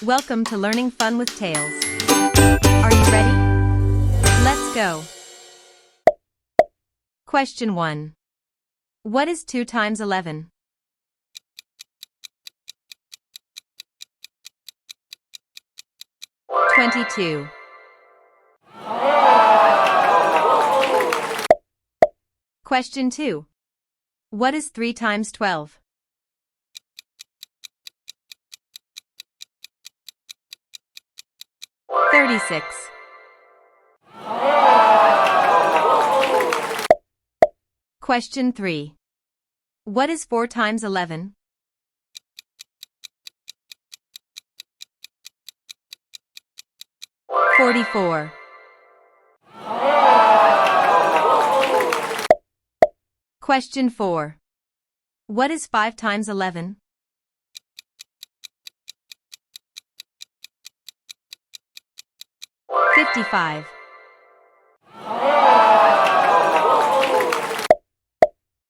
Welcome to Learning Fun with Tails. Are you ready? Let's go. Question 1. What is 2 times 11? $22. Question 2. What is 3 times 12? $36. Question 3. What is 4 times 11? $44. Question 4. What is 5 times 11? $55.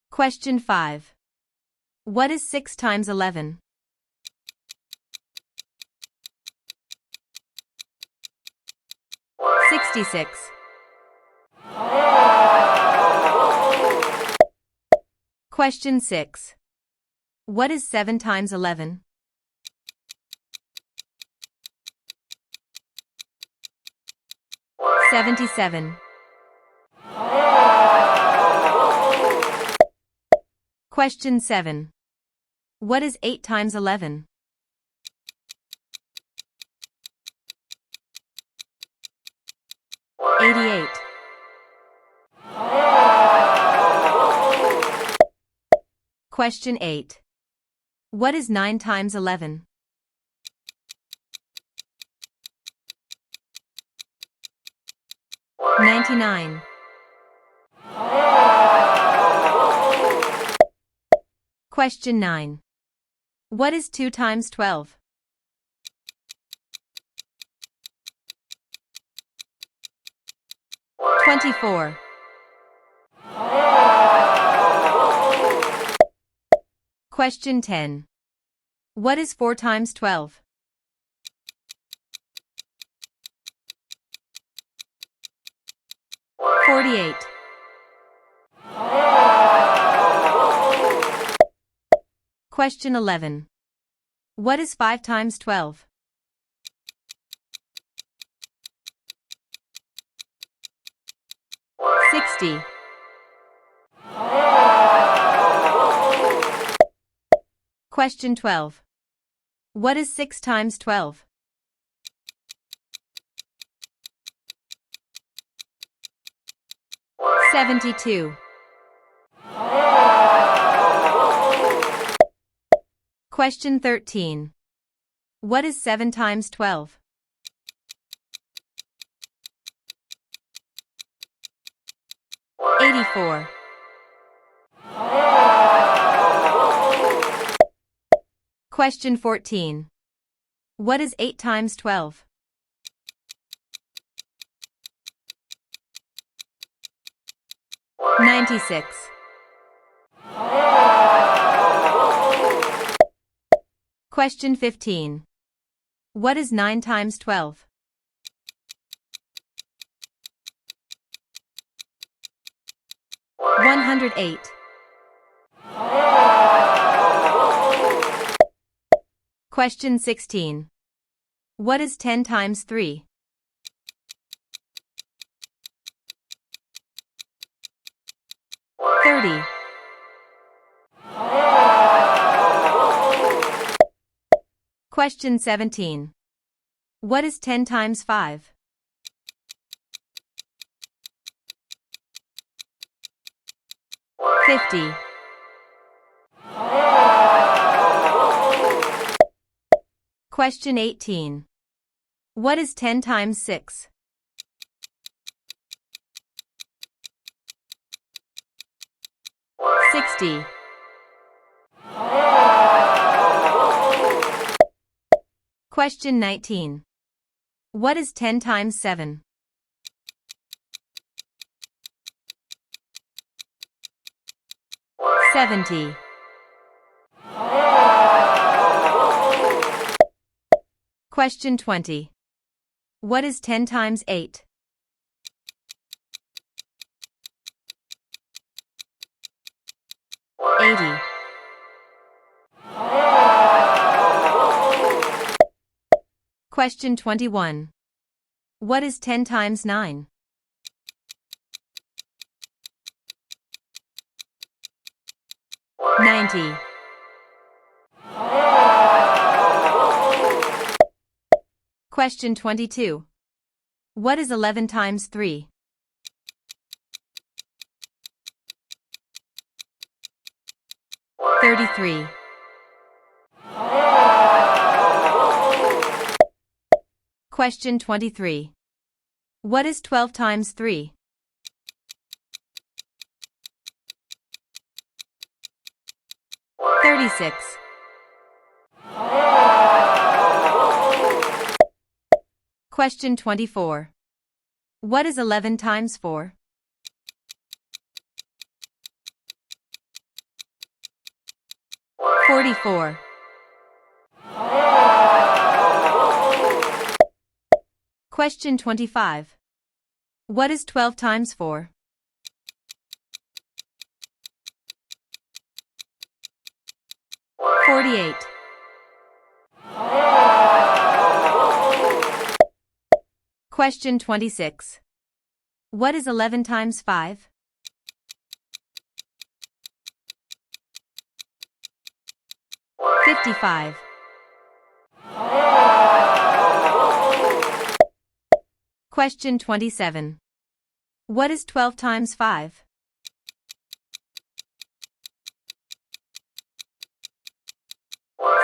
Question 5. What is 6 times 11? $66. Question 6. What is 7 times 11? $77. Question 7. What is 8 times 11? $88. Question 8. What is 9 times 11? $99. Question 9. What is 2 times 12? $24. Question 10. What is 4 times 12? $48. Question 11. What is 5 times 12? $60. Question 12. What is 6 times 12? $72. Question 13. What is 7 times 12? $84. Question 14. What is 8 times 12? $96. Question 15. What is 9 times 12? $108. Question 16. What is 10 times 3? $30. Question 17. What is 10 times 5? $50. Question 18. What is 10 times 6? $60. Question 19. What is 10 times 7? $70. Question 20. What is 10 times 8? 80. Question 21. What is 10 times 9? 90. Question 22. What is 11 times 3? 33. Question 23. What is 12 times 3? 36. Question 24. What is 11 times 4? 44. Question 25. What is 12 times 4? 48. Question 26. What is 11 times 5? 55. Question 27. What is 12 times 5?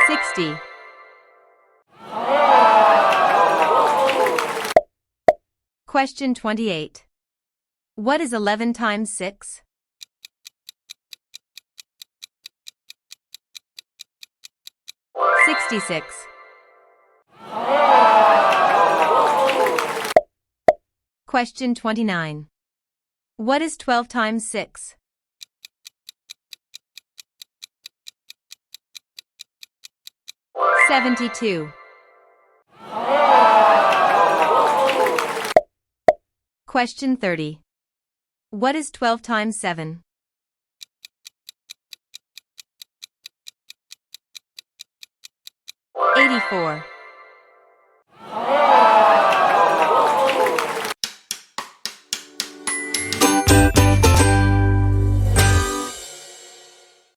60. Question 28. What is 11 times 6? 66. Question 29. What is 12 times 6? 72. Question 30. What is 12 times 7? 84.